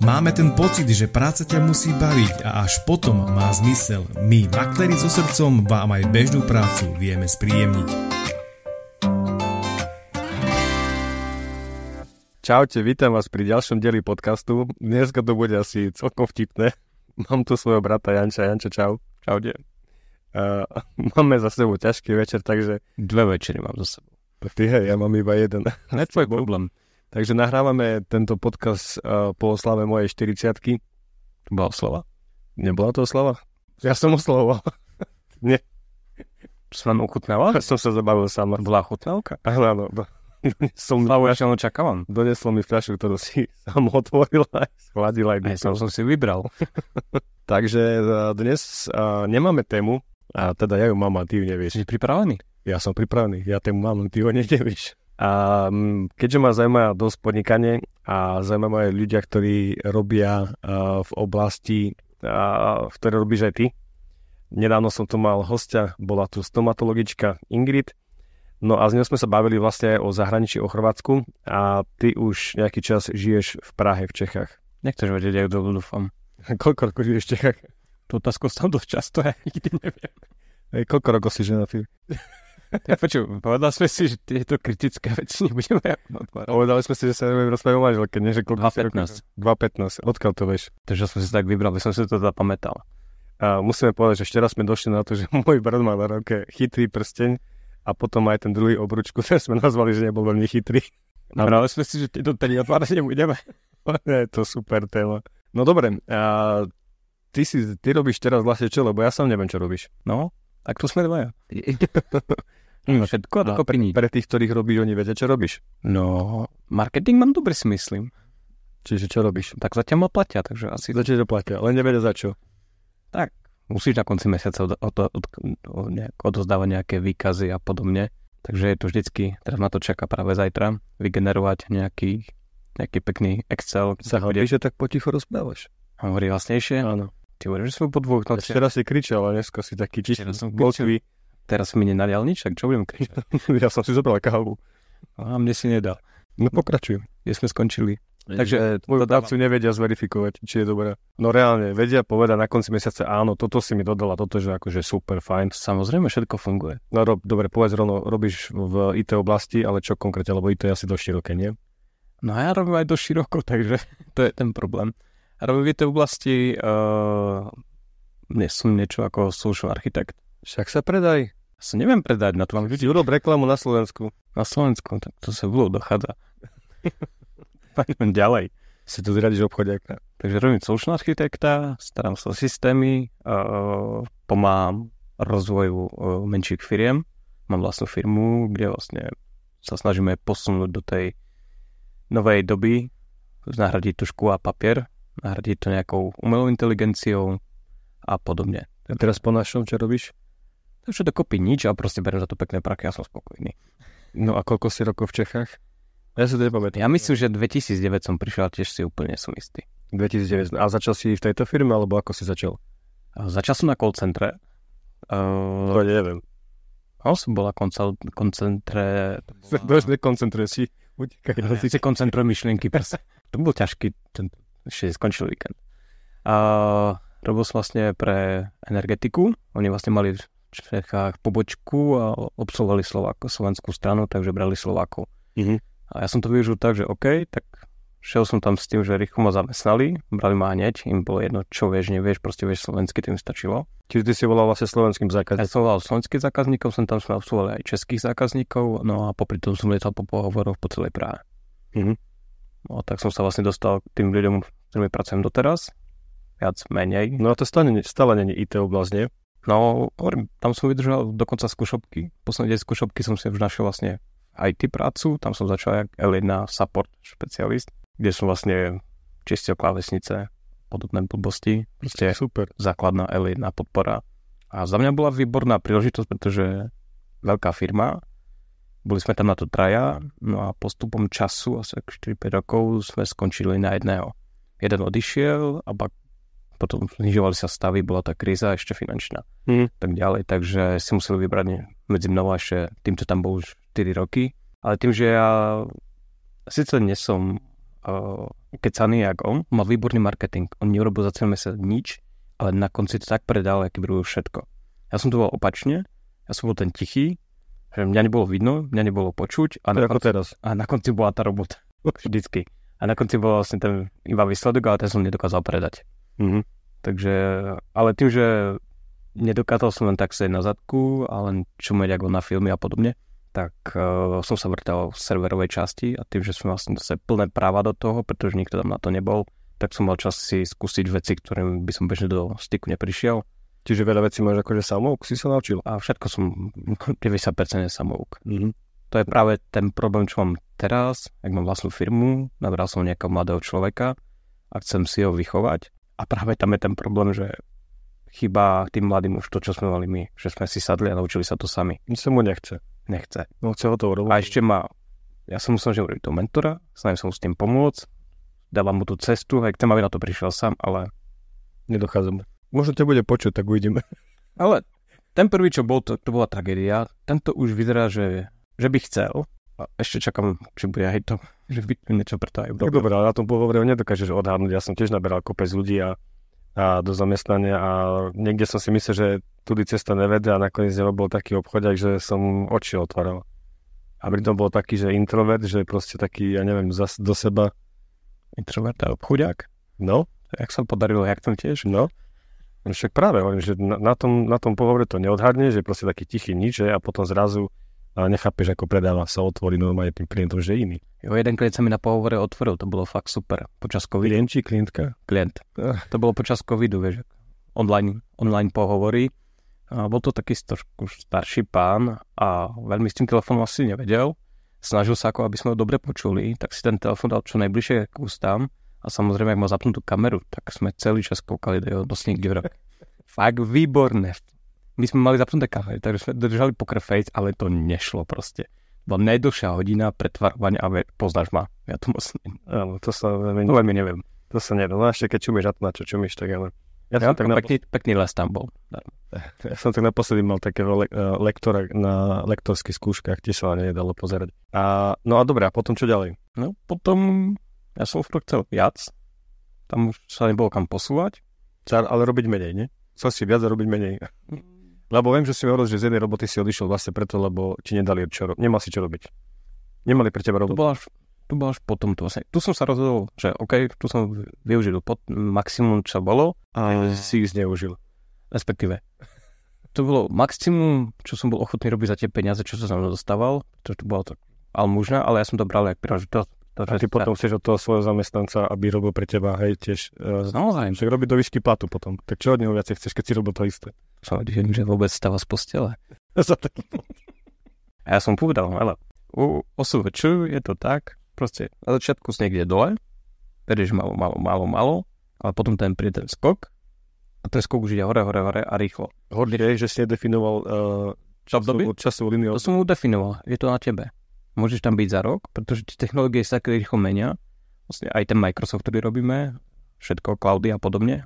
Máme ten pocit, že práca ťa musí baviť a až potom má zmysel. My, makléri so srdcom, vám aj bežnú prácu vieme spríjemniť. Čaute, vítam vás pri ďalšom dieli podcastu. Dneska to bude asi celkom vtipné. Mám tu svojho brata Janča. Jančo, čau. Čaude. Máme za sebou ťažký večer, takže... 2 večery mám za sebou. Ty hej, ja mám iba jeden. Nie tvoj problém. Takže nahrávame tento podcast po oslave mojej 40-ky. To bola oslava? Nebola to oslava? Ja som oslavoval. Nie. Som vám ochutnával? Som sa zabavil sám. To bola ochutnávka? Áno. Slavu ja som očakávam. Donesol mi fľašu, ktorú si sám otvoril a schladil aj. Ja som si vybral. Takže dnes nemáme tému, a teda ja ju mám a ty ju nevieš. Si pripravený? Ja som pripravený, ja tému mám, ty ho nevieš. A keďže ma zaujíma dosť podnikanie a zaujímavé ľudia, ktorí robia v oblasti, v ktorej robíš aj ty. Nedávno som tu mal hostia, bola tu stomatologička Ingrid. No a z ňou sme sa bavili vlastne aj o zahraničí, o Chorvátsku. A ty už nejaký čas žiješ v Prahe, v Čechách. Nechceš vedieť, jak dúfam. Koľko rokov žiješ v Čechách? Tú otázku som dosť často, ja nikdy neviem. Koľko rokov si ženatý? Ja povedal sme si, že tieto kritické veci nebudeme otvárať. Povedali sme si, že sa nebudeme rozprávať o manželke, nie že koľko 2,15. 2,15. Odkiaľ to vieš? Takže som si tak vybral, by som si to zapamätal. A musíme povedať, že ešte raz sme došli na to, že môj brat má na ruke chytrý prsteň a potom aj ten druhý obručku, ten sme nazvali, že nebol veľmi chytrý. Brali sme si, že tieto tedy otvárať nebudeme. Je to super téma. No dobre, ty robíš teraz vlastne čo, lebo ja sám neviem, čo robíš. No, tak to sme dvaja. Všetko ako pri nič. Pre tých, ktorých robíš, oni vedia, čo robíš. No, marketing mám dobre, si myslím. Čiže čo robíš? Tak zatiaľ ma platia, takže asi... Zatiaľ to platia, ale nevedia za čo. Tak, musíš na konci mesiaca odozdávať nejaké výkazy a podobne. Takže je to vždycky, teraz ma to čaká práve zajtra, vygenerovať nejaký pekný Excel. Sa hodí, že tak poticho rozprávaš. Hovorí vlastnejšie? Áno. Ty hovoríš, že som po 2 nociach. Včera si kričal, ale dneska si taký čistý. Teraz mi nenalial nič, tak čo budem kričať? Ja som si zobral kávu. A mne si nedal. No pokračujem. Kde sme skončili? Takže tvoju prácu nevedia zverifikovať, či je dobrá. No reálne, vedia povedať na konci mesiaca, áno, toto si mi dodala, toto je akože super fajn. Samozrejme, všetko funguje. No dobre, povedz rovno, robíš v IT oblasti, ale čo konkrétne, lebo IT je asi dosť široké, nie? No ja robím aj dosť široko, takže to je ten problém. A robím v IT oblasti, som niečo ako social architekt. Však sa predaj. Ja sa neviem predať, na to mám ľudí. Urob reklamu na Slovensku. Na Slovensku, tak to sa bolo dochádza. Poďme ďalej. Si tu zradíš obchodiaka. Takže robím social architekta, starám sa o systémy, pomáham rozvoju menších firiem. Mám vlastnú firmu, kde vlastne sa snažíme posunúť do tej novej doby, nahradiť tušku a papier, nahradiť to nejakou umelou inteligenciou a podobne. A teraz po našom, čo robíš? Takže dokopy nič a proste beriem za to pekné praky a som spokojný. No a koľko si rokov v Čechách? Ja si to nepamätám. Ja myslím, že 2009 som prišiel, tiež si úplne som istý. 2009. A začal si v tejto firme, alebo ako si začal? Začal som na call centre. To neviem. Som bol na koncentre. Bož nekoncentruje si. Ja si koncentrujem myšlienky. To bol ťažký, ešte skončil víkend. Robil som vlastne pre energetiku. Oni vlastne mali v Čechách pobočku a obsluhovali slovenskú stranu, takže brali Slovákov. A ja som to využil tak, že OK, tak šiel som tam s tým, že rýchlo ma zamestnali, brali ma hneď, im bolo jedno, čo vieš, nevieš, proste vieš slovensky, tým stačilo. Čiže ty si volal vlastne slovenským zákazníkom? Ja som volal slovenských zákazníkov, tam sme obsluhovali aj českých zákazníkov, no a popri tom som lietal po pohovoroch po celej Prahe. No tak som sa vlastne dostal k tým ľuďom, s ktorými pracujem doteraz, viac menej. No a to stále nie je IT oblasť, nie? No, tam som vydržal dokonca skúšobky. Posledné 10 skúšobky som si už našiel vlastne IT prácu, tam som začal jak L1 support špecialist, kde som vlastne čistil klávesnice, podobné blbosti, proste super. Základná L1 podpora. A za mňa bola výborná príležitosť, pretože veľká firma, boli sme tam na to traja, no a postupom času, asi 4-5 rokov, sme skončili na jedného. Jeden odišiel a potom znižovali sa stavy, bola tá kríza ešte finančná. Tak ďalej, takže si museli vybrať medzi mnou a ešte tým, čo tam bol už 4 roky. Ale tým, že ja síce nie som kecaný jak on, mal výborný marketing. On neurobil za celý mesiac nič, ale na konci to tak predal, aký bylo všetko. Ja som to bol opačne, ja som bol ten tichý, že mňa nebolo vidno, mňa nebolo počuť a na konci bola tá robota. Vždycky. A na konci bol vlastne ten iba výsledok, ale ten som nedokázal predať. Mm-hmm. Takže, ale tým, že nedokázal som len tak sedieť na zadku a len čumieť ako na filmy a podobne, tak som sa vrtal v serverovej časti a tým, že som vlastne dostal plné práva do toho, pretože nikto tam na to nebol, tak som mal čas si skúsiť veci, ktorým by som bežne do styku neprišiel. Čiže veľa vecí máš akože samouk, si sa naučil? A všetko som 90% samouk. Mm-hmm. To je práve ten problém, čo mám teraz, ak mám vlastnú firmu, nabral som nejakého mladého človeka a chcem si ho vychovať. A práve tam je ten problém, že chýba tým mladým už to, čo sme mali my, že sme si sadli a naučili sa to sami. Nic sa mu nechce. No chce ho to urobiť. A ešte ja som musel urobiť toho mentora, snažím sa mu s tým pomôcť, dávam mu tú cestu, aj chcem, aby na to prišiel sám, ale nedochádzam. Možno ťa bude počuť, tak uvidíme. Ale ten prvý, čo bol, to bola tragédia. Tento už vyzerá, že by chcel. A ešte čakám, či bude aj to, že by niečo preto aj tak dobré, ale na tom pohovore nedokážeš odhadnúť. Ja som tiež naberal kopec ľudí a do zamestnania a niekde som si myslel, že tudy cesta nevede a nakoniec bol taký obchodiak, že som oči otváral. A pritom bol taký, že introvert, že proste taký, ja neviem, do seba. Introvert a obchodiak? No. Jak sa podarilo, jak tam tiež? No. Však práve hovorím, že na tom pohovore to neodhadne, že proste taký tichý nič, a potom zrazu nechápeš, ako predáva, sa otvorí normálne tým klientom, že iný. Jo, jeden klient sa mi na pohovore otvoril, to bolo fakt super. Počas covidu. Klient či klientka? Klient. To bolo počas covidu, vieš, online pohovory. A bol to taký trošku starší pán a veľmi s tým telefónom asi nevedel. Snažil sa ako, aby sme ho dobre počuli, tak si ten telefón dal čo najbližšie k ústám. A samozrejme, ak mal zapnutú kameru, tak sme celý čas koukali do jeho nosných dierok. Fakt výborné. My sme mali zapnuté kamery, takže sme držali poker face, ale to nešlo proste. Bola najdlhšia hodina pretvarovania a poznáš ma. Ja to moc áno, to sa veľmi neviem. To sa nedá. No ešte keď čumíš a to na čo čumíš, tak ale... Pekný les tam bol. Ja som tak naposledy mal takého lektora na lektorských skúškach, tiež sa nedalo pozerať. No a dobré, a potom čo ďalej? No potom... Ja som už to chcel viac. Tam už sa nebolo kam posúvať. Ale robiť menej, nie? Chcel si viac a robiť menej. Lebo viem, že si hovoril, že z jednej roboty si odišiel vlastne preto, lebo ti nedali nemal si čo robiť. Nemali pre teba robotu. To bolo až potom. Tu som sa rozhodol, že OK, tu som využil maximum, čo bolo. A si ich zneužil. Respektíve. To bolo maximum, čo som bol ochotný robiť za tie peniaze, čo som sa dostával. To bolo to almužna, ale ja som to bral jak príležitosť. A ty potom chceš od toho svojho zamestnanca, aby robil pre teba, hej, tiež... Však robiť do výšky platu potom. Tak čo od neho viacej chceš, keď si robil to isté? Som vidím, že vôbec stáva z postele. A ja som povedal, ale u OSVČ je to tak, proste na začiatku si niekde dole, verieš málo, ale potom príde ten skok a ten skok už ide hore a rýchlo. Horšie je, že si nedefinoval časovú líniu. To som udefinoval, je to na tebe. Môžeš tam byť za rok, pretože tie technológie sa tak rýchlo menia. Vlastne aj ten Microsoft, ktorý robíme, všetko, cloudy a podobne.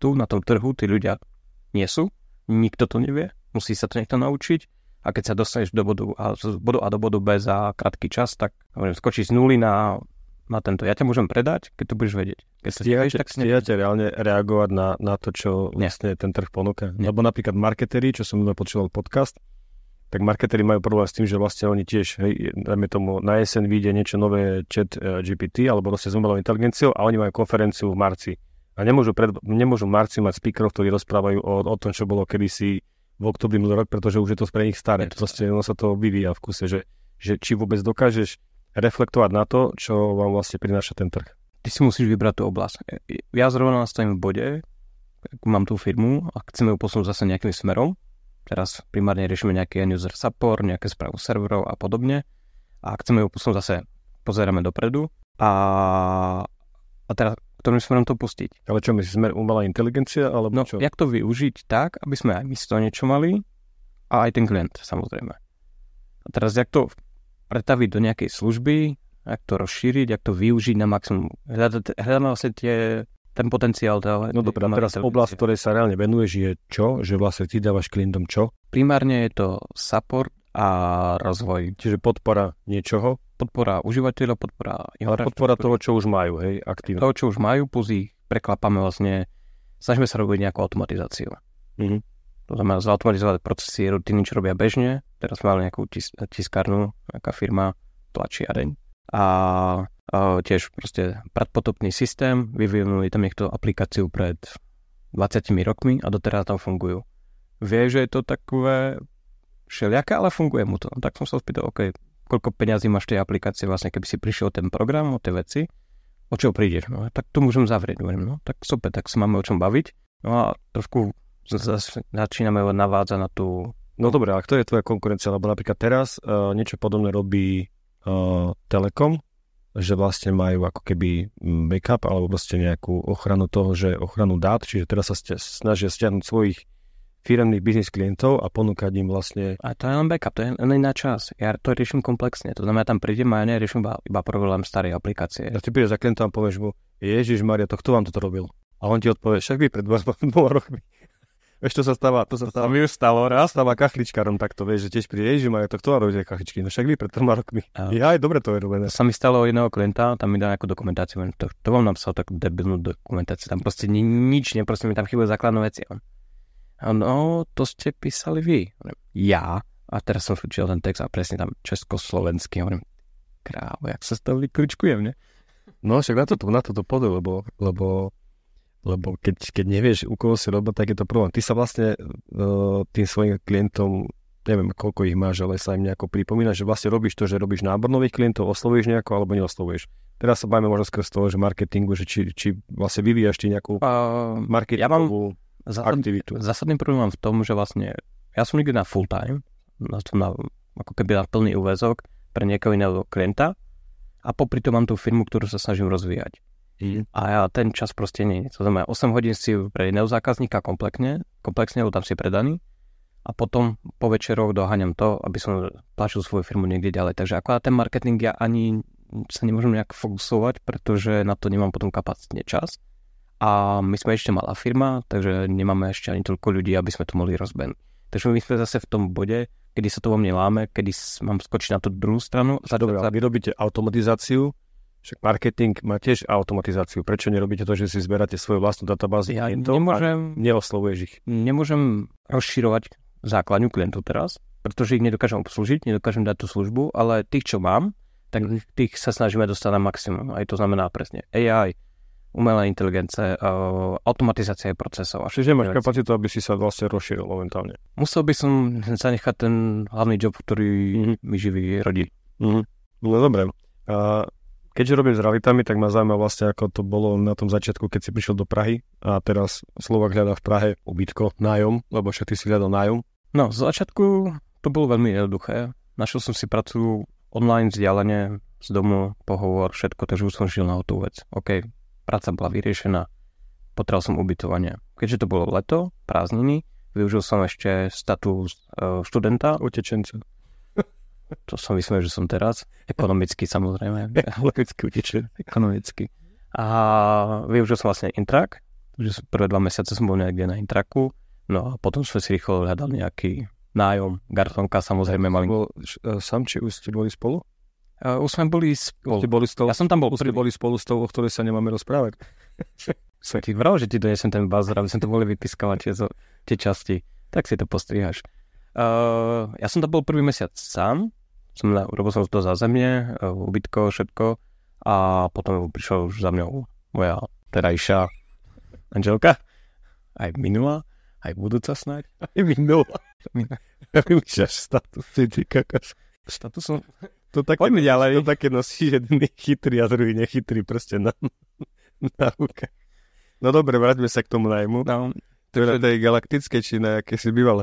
Tu na tom trhu tí ľudia nie sú, nikto to nevie, musí sa to niekto naučiť. A keď sa dostaneš do bodu A do bodu B za krátky čas, tak skočíš z nuly na tento. Ja ťa môžem predať, keď to budeš vedieť. Keď stíhate reálne reagovať na to, čo vlastne ten trh ponúka. Lebo napríklad marketeri, čo som počúval podcast, tak marketeri majú problém s tým, že vlastne oni tiež, dajme tomu, na jeseň vyjde niečo nové chat GPT alebo vlastne s umelou inteligenciou a oni majú konferenciu v marci. A nemôžu v marci mať speakerov, ktorí rozprávajú o tom, čo bolo kedysi v oktobri minulý rok, pretože už je to pre nich staré. Proste ono sa to vyvíja v kuse, že či vôbec dokážeš reflektovať na to, čo vám vlastne prináša ten trh. Ty si musíš vybrať tú oblasť. Ja zrovna nastavím v bode, mám tú firmu a chceme ju posunúť zase nejakým smerom. Teraz primárne riešime nejaký user support, nejaké správu serverov a podobne. A chceme ju posunúť zase, pozeráme dopredu. A teraz, ktorým smerom to pustiť? Ale čo myslíš, smer umelá inteligencia? Alebo čo? Jak to využiť tak, aby sme aj my z toho niečo mali a aj ten klient, samozrejme. A teraz, jak to pretaviť do nejakej služby, jak to rozšíriť, jak to využiť na maximum. Hľadáme vlastne ten potenciál. No dobré, a teraz oblasť, ktorej sa reálne venuješ, je čo? Že vlastne ty dávaš klientom čo? Primárne je to support a rozvoj. Čiže podpora niečoho? podpora užívateľov, podpora infraštruktúry. Podpora toho, čo už majú, hej, aktívne. Toho, čo už majú, plus ich preklapame vlastne, snažíme sa robiť nejakú automatizáciu. To znamená zautomatizovať procesy, rutiny, čo robia bežne. Teraz sme mali nejakú tiskárnu, nejaká firma, tlačiareň. A tiež proste predpotopný systém, vyvinuli tam niekto aplikáciu pred 20 rokmi a doteraz tam fungujú. Vie, že je to takové všelijaké, ale funguje mu to. Tak som sa spýtal, OK, koľko peňazí máš tej aplikácie, vlastne keby si prišiel ten program, o tie veci, o čo prídeš? No, tak to môžem zavrieť. No, tak super, tak sa máme o čom baviť. No a trošku začíname navádzať na tú... No dobre, ale kto je tvoja konkurencia? Lebo napríklad teraz niečo podobné robí Telekom, že vlastne majú ako keby backup alebo proste nejakú ochranu toho, že ochranu dát, čiže teraz sa snažia stiahnuť svojich firemných biznis klientov a ponúkať im vlastne... A to je len backup, to je len na čas. Ja to riešim komplexne. To znamená, tam prídem a ja neriešim iba problém starej aplikácie. Ja ty prídeš za klientom a povieš mu, Ježišmaria, to kto vám toto robil? A on ti odpovie, však vy pred 2 rokmi. Vieš, to sa stáva. Mi už stalo raz. Stáva kachličkárom takto, vieš, že tiež príde, Ježišmaria, to kto vám robí kachličky? No však vy pred 3 rokmi. Ja aj dobre to je robené. Sa mi stalo jedného klienta, tam mi dá nejakú dokumentáciu, to vám napísal takú debilnú dokumentáciu, tam proste nič, proste mi tam chýbajú základné veci. No, to ste písali vy. Ja. A teraz som učil ten text a presne tam československý. Hovorím, krávo, jak sa z toho vykličkujem, ne? No, však na to podľa, lebo keď nevieš, u koho si robiť, tak je to problém. Ty sa vlastne tým svojim klientom, neviem, koľko ich máš, ale sa im nejako pripomína, že vlastne robíš to, že robíš nábor nových klientov, oslovuješ nejako, alebo neoslovuješ. Teraz sa bavíme možno skôr z toho, že marketingu, že či vlastne vyvíjaš ty nejakú marketingovú aktivitu. Zásadný problém mám v tom, že vlastne ja som niekde na full time, ako keby na plný úväzok pre niekoho iného klienta a popri tom mám tú firmu, ktorú sa snažím rozvíjať. A ja ten čas proste nie. To znamená 8 hodín si pre iného zákazníka komplexne, lebo tam si predaný a potom po večeroch doháňam to, aby som tlačil svoju firmu niekde ďalej. Takže akorát ten marketing ja ani sa nemôžem nejak fokusovať, pretože na to nemám potom kapacitne čas. A my sme ešte malá firma, takže nemáme ešte ani toľko ľudí, aby sme to mohli rozbehnúť. Takže my sme zase v tom bode, kedy sa to vo mne láme, kedy mám skočiť na tú druhú stranu. Dobre, vy robíte automatizáciu, však marketing má tiež automatizáciu. Prečo nerobíte to, že si zberáte svoju vlastnú databázu klientov a neoslovuješ ich? Nemôžem rozširovať základňu klientov teraz, pretože ich nedokážem obslúžiť, nedokážem dať tú službu, ale tých, čo mám, tak tých sa snažíme dostať na maximum. Aj to znamená presne AI, umelá inteligencie, automatizácia procesov. Čiže máš kapacitu, aby si sa vlastne rozšíril momentálne. Musel by som zanechať ten hlavný job, ktorý mi živí rodí. No dobre. Keďže robím s realitami, tak ma zaujíma vlastne, ako to bolo na tom začiatku, keď si prišiel do Prahy a teraz Slovák hľadá v Prahe ubytko, nájom, lebo však ty si hľadal nájom. No, z začiatku to bolo veľmi jednoduché. Našiel som si prácu online, vzdialene, z domu, pohovor, všetko, takže už som žil na hotovú vec. OK, práca bola vyriešená, potreboval som ubytovanie. Keďže to bolo leto, prázdniny, využil som ešte status študenta. Utečenca. To som myslel, že som teraz. Ekonomicky samozrejme. Ekonomicky. A využil som vlastne Intrak. Takže prvé 2 mesiace som bol niekde na Intraku. No a potom sme si rýchlo hľadali nejaký nájom. Garsonka samozrejme mali. Sám či už ste boli spolu? Už sme boli spolu. Ja som tam bol. Už ste boli spolu s tou, o ktorej sa nemáme rozprávať. Som ti vral, že ti donesem ten bazar, aby sme to mohli vypiskávať tie časti. Tak si to postrihaš. Ja som tam bol prvý mesiac sám. Robil som to za zemne, ubytko, všetko. A potom prišla už za mňou moja terajšia manželka. Aj minulá, aj budúca snáď. Aj minulá. Ja vymýšľaš status, ty kakáš. Statusom? Poďme ďalej. To také nosí jedný chytrý a druhý nechytrý proste na ruke. No dobre, vráťme sa k tomu najmu. No. Teda tej galaktickej, či na jaké si býval?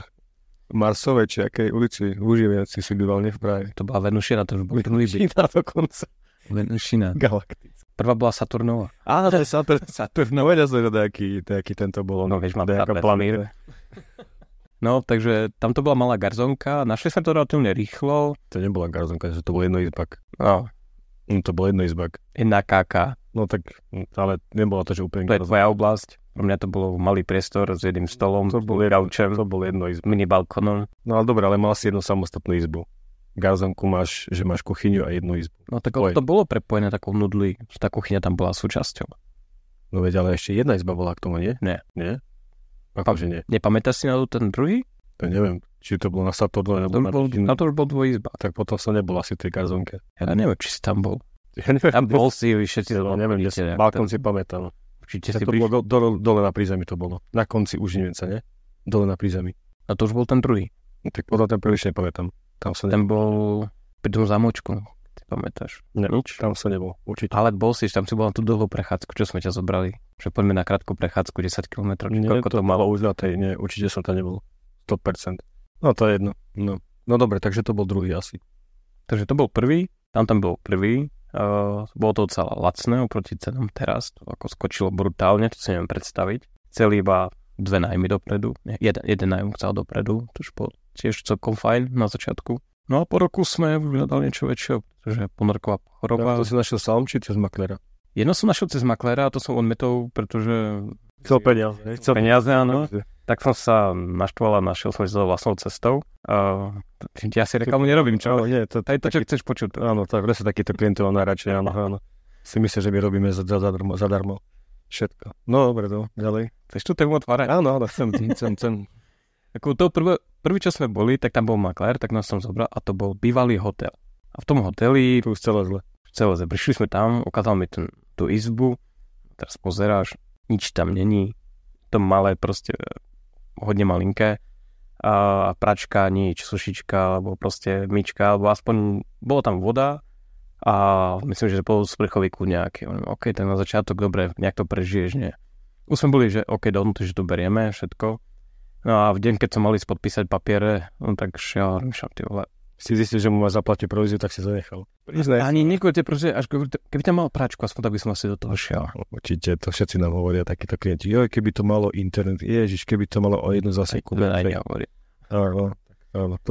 Marsovej, či akej ulici v Uživnici si býval, nie v Prahe. To bola Venušina, to už bol prvý byt. Venušina dokonca. Venušina. Galaktická. Prvá bola Saturnova. Á, to je Saturnova. Veď ja nejaký tento bolo. No, vieš, mám planír. No, takže tam to bola malá garzonka. Našli sa to relatívne rýchlo. To nebola garzonka, že to bol jednoizbak. No. To bol jednoizbak. Jedna KK. No tak, ale nebolo to, že úplne garzonka. To je tvoja oblasť. Pro mňa to bolo malý priestor s jedným stolom, to bol jednoizbak. mini balkónom. No ale dobre, ale mal si jednu samostatnú izbu. garzonku máš, že máš kuchyňu a jednu izbu. No tak to bolo prepojené takou nudli, že tá kuchyňa tam bola súčasťou. No veď, ale ešte jedna izba bola k tomu, nie? Nie. Nie? Akože nie. Nepamätáš si na ten druhý? To neviem, či to bolo na Satordole, alebo na to už bol dvojizba. Tak potom som nebol asi v tej garzonke. Ja neviem, či si tam bol. Ja neviem, tam bol si, všetci no, neviem, balkón si pamätám. Určite si to bolo dole na prízemí to bolo. Na konci už Žinivenca, nie? Dole na prízemí. A to už bol ten druhý. Tak potom ten príliš nepamätám. Ten bol pri tom zámočku, ty pamätáš? Nič? Tam som nebol, určite. Ale bol si, tam si bol na tú dlhú prechádzku, čo sme ťa zobrali. Že poďme na krátku prechádzku, 10 km. Koľko to malo už na tej, nie, určite som tam nebol. 100%. No to je jedno. No dobre, takže to bol druhý asi. Takže to bol prvý, tam bol prvý. Bolo to docela lacné oproti cenám teraz. To ako skočilo brutálne, to si neviem predstaviť. Chceli iba 2 nájmy dopredu. Jeden nájom chcel dopredu, to už bol tiež celkom fajn na začiatku. No a po roku sme hľadali niečo väčšieho, pretože ponorková choroba. To si našiel sám, či cez makléra? Jedno som našiel cez makléra, to som odmetol, pretože... Chcel peniaze. Peniaze, áno. Tak som sa naštval a našiel som to vlastnou cestou. Ja si reklamu nerobím, čo? No, nie, to čo chceš počuť. Áno, to je takýto klientov najradšej, áno. Si myslíš, že my robíme zadarmo. Všetko. No, dobre, ďalej. Chceš tú tému otvárať? Áno, chcem. Ako to prvý, čo sme boli, tak tam bol maklér, tak nás som zobral a to bol bývalý hotel. A v tom hoteli... Tu už celé zle. Prišli sme tam, ukázal mi tú izbu, teraz pozeráš, nič tam není, to malé proste hodne malinké a pračka, nič, sušička, alebo proste myčka, alebo aspoň bolo tam voda a myslím, že bol sprchový kľud nejaký. OK, tak na začiatok, dobre, nejak to prežiješ, nie? Už sme boli, že OK, dohodnutí, že to berieme, všetko. No a v deň, keď som mali podpísať papiere, no tak šiel, ty vole. Si zistil, že mu má zaplatiť províziu, tak si zanechal. Ani nikto tie proste, až keby tam mal práčku, aspoň tak by som asi do toho šiel. Určite, to všetci nám hovoria, takíto klienti. Joj, keby to malo internet, ježiš, keby to malo o jednu zásielku. Aj nehovorí. Áno.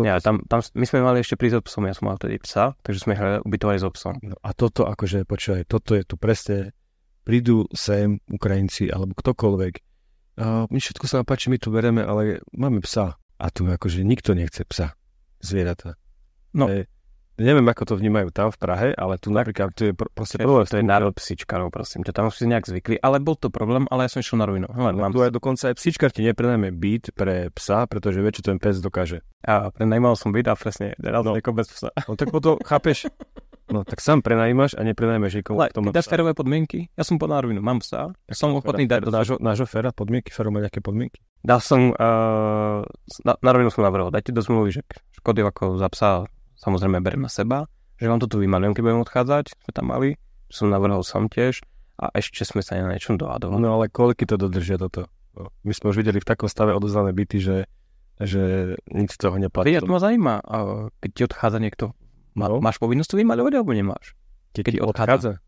Ja, tam my sme mali ešte prísť s psom, ja som mal vtedy psa, takže sme ubytovali s psom. No, a toto, akože, počúvaj, toto je tu presne, prídu sem Ukrajinci, alebo ktokoľvek. My všetko sa nám páči, my tu bereme, ale máme psa. A tu akože nikto nechce psa, zvieratá. No. Neviem, ako to vnímajú tam v Prahe, ale tu napríklad to je proste problém. To je národ psíčkarov, prosím ťa, tam si nejak zvykli, ale bol to problém, ale ja som išiel na rovinu. Tu aj dokonca aj psíčkar ti neprenajme byt pre psa, pretože vie, čo ten pes dokáže. A prenajímal som byt a presne, ako bez psa. No tak potom, chápeš? No tak sám prenajímaš a neprenajmeš nikomu. Ale ty dáš férové podmienky? Ja som po na rovinu, mám psa, ja som ochotný dať do nášho féra podmienky, féro má nejaké podmienky? Dal som, na rovinu som navrhol, dajte do zmluvy, že škody ako za psa samozrejme beriem na seba, že vám to tu vymalujem, keď budem odchádzať, sme tam mali, som navrhol som tiež a ešte sme sa na niečom dohadovali. No ale koľky to dodržia toto? My sme už videli v takom stave odozdané byty, že nič z toho neplatí. Ja to ma zaujíma, keď ti odchádza niekto, máš povinnosť to vymaľovať alebo nemáš? Keď odchádza?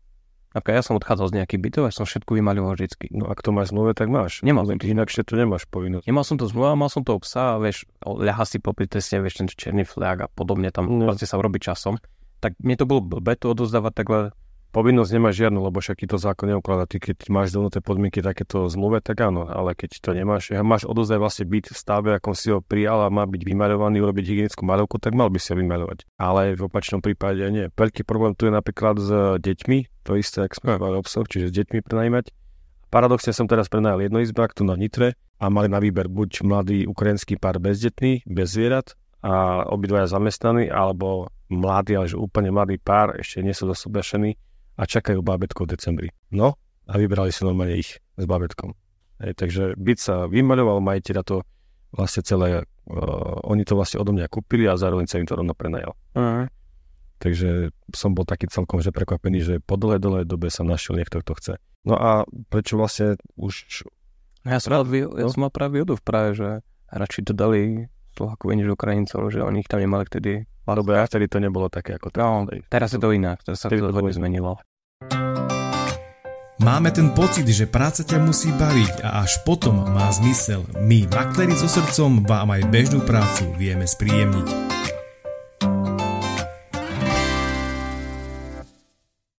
Napríklad ja som odchádzal z nejakých bytov a som všetko vymaľoval vždycky. No ak to máš zmluve, tak máš. Nemal som inakšie to nemáš povinnosť. Nemal som to zmluva, mal som toho psa a vieš, ľaha si popri teste, vieš, ten černý fľak a podobne tam vlastne sa robí časom. Tak mne to bolo blbé to odozdávať takhle. Povinnosť nemáš žiadnu, lebo však to zákon neukladá. Ty keď máš dohodnuté podmienky takéto zmluve, tak áno, ale keď to nemáš, máš odozdať vlastne byt v stave, ako si ho prijal a má byť vymaľovaný, urobiť hygienickú maľovku, tak mal by si ho vymaľovať. Ale v opačnom prípade nie. Veľký problém tu je napríklad s deťmi, to isté, ak sme mali obsah, čiže s deťmi prenajímať. Paradoxne som teraz prenajal jednoizbák tu na Nitre a mali na výber buď mladý ukrajinský pár bezdetný, bez zvierat a obidvaja zamestnaní, alebo mladý, ale že úplne mladý pár, ešte nie sú dosobešení a čakajú bábätko v decembri. No a vybrali si normálne ich s bábätkom. Takže byt sa vymaľoval, majiteľa to vlastne celé, oni to vlastne odo mňa kúpili a zároveň sa im to rovno prenajal. Takže som bol taký celkom že prekvapený, že po dlhej dobe sa našiel niekto, kto chce. No a prečo vlastne už... Ja som mal práve výhodu v Prahe, že radšej to dali Slovákov než Ukrajincov, že oni ich tam nemali vtedy. Lebo ja vtedy to nebolo také ako to. No, teraz je to inak, teraz sa to hodne zmenilo. Máme ten pocit, že práca ťa musí baviť a až potom má zmysel. My, makléri so srdcom, vám aj bežnú prácu vieme spríjemniť.